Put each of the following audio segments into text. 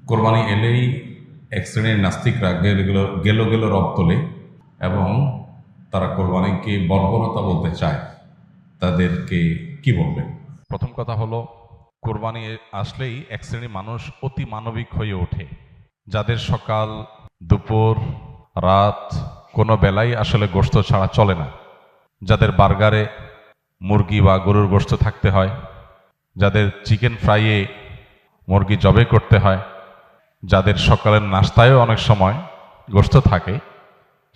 কোরবানি এলেই এক শ্রেণীর নাস্তিকরা গেলো গেলো রব তোলে এবং তারা কোরবানিকে বর্বরতা বলতে চায়। তাদেরকে কি বলবেন? প্রথম কথা হলো, কোরবানি আসলেই এক শ্রেণীর মানুষ অতি মানবিক হয়ে ওঠে, যাদের সকাল দুপুর রাত কোনো বেলাই আসলে গোশত ছাড়া চলে না, যাদের বার্গারে মুরগি বা গরুর গোশত থাকতে হয়, যাদের চিকেন ফ্রাইয়ে মুরগি জবে করতে হয়, যাদের সকালের নাস্তায়ও অনেক সময় গোশত থাকে,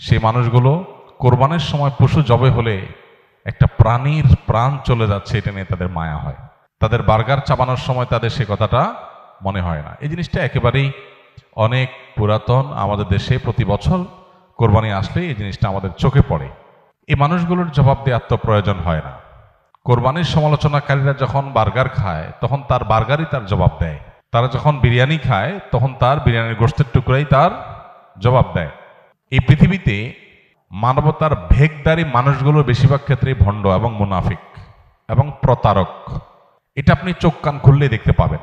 সেই মানুষগুলো কোরবানির সময় পশু জবে হলে একটা প্রাণীর প্রাণ চলে যাচ্ছে এটা নিয়ে তাদের মায়া হয়। তাদের বার্গার চাবানোর সময় তাদের সে কথাটা মনে হয় না। এই জিনিসটা একেবারেই অনেক পুরাতন। আমাদের দেশে প্রতি বছর কোরবানি আসলে এই জিনিসটা আমাদের চোখে পড়ে। এই মানুষগুলোর জবাব দেওয়ার তো প্রয়োজন হয় না। কোরবানির সমালোচনাকারীরা যখন বার্গার খায় তখন তার বার্গারই তার জবাব দেয়, তারা যখন বিরিয়ানি খায় তখন তার বিরিয়ানির গোশতের টুকরাই তার জবাব দেয়। এই পৃথিবীতে মানবতার ভেগদারি মানুষগুলো বেশিরভাগ ক্ষেত্রেই ভণ্ড এবং মুনাফিক এবং প্রতারক। এটা আপনি চোখ কান খুললে দেখতে পাবেন।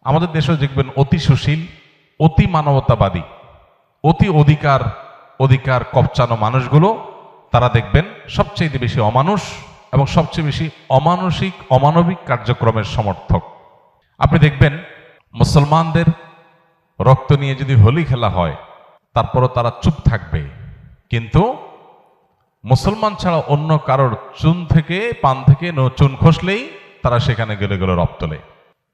আমাদের দেশেও দেখবেন অতি সুশীল, অতি মানবতাবাদী, অতি অধিকার কবচানো মানুষগুলো, তারা দেখবেন সবচেয়ে বেশি অমানুষ এবং সবচেয়ে বেশি অমানবিক কার্যক্রমের সমর্থক। আপনি দেখবেন মুসলমানদের রক্ত নিয়ে যদি হোলি খেলা হয় তারপরও তারা চুপ থাকবে, কিন্তু মুসলমান ছাড়া অন্য কারোর পান থেকে চুন খসলেই তারা সেখানে গেলে রব তোলে।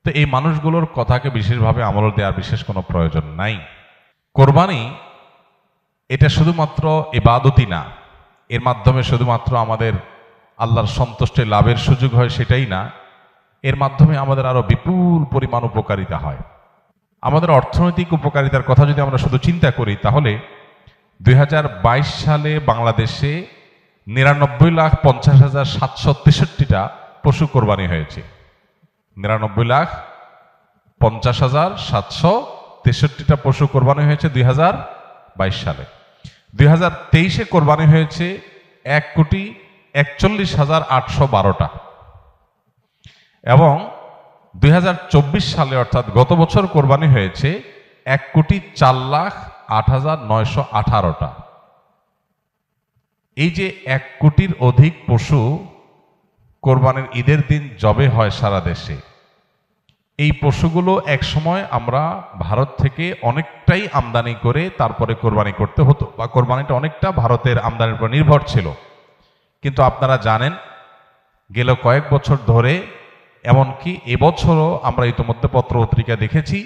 তো এই মানুষগুলোর কথাকে বিশেষভাবে আমল দেওয়ার বিশেষ কোনো প্রয়োজন নাই। কোরবানি এটা শুধুমাত্র ইবাদতই না, এর মাধ্যমে শুধুমাত্র আমাদের আল্লাহর সন্তুষ্টি লাভের সুযোগ হয় সেটাই না, এর মাধ্যমে আমাদের আরো বিপুল পরিমাণ উপকারিতা হয়। আমাদের অর্থনৈতিক উপকারিতার কথা যদি আমরা শুধু চিন্তা করি তাহলে 2022 সালে বাংলাদেশে 99,50,763টা পশু কোরবানি হয়েছে। 99,50,763টা পশু কোরবানি হয়েছে 2022 সালে। 2023-এ কোরবানি হয়েছে 1,41,812টা এবং 2024 সালে অর্থাৎ গত বছর কোরবানি হয়েছে 1,04,08,918টা। এই যে 1 কোটির অধিক পশু কোরবানির ঈদের দিন জবে হয় সারা দেশে, এই পশুগুলো একসময় আমরা ভারত থেকে অনেকটাই আমদানি করে তারপরে কোরবানি করতে হতো, বা কোরবানিটা অনেকটা ভারতের আমদানির উপর নির্ভর ছিল। কিন্তু আপনারা জানেন গেল কয়েক বছর ধরে, এমনকি এবছরও আমরা ইতিমধ্যে পত্র পত্রিকা দেখেছি,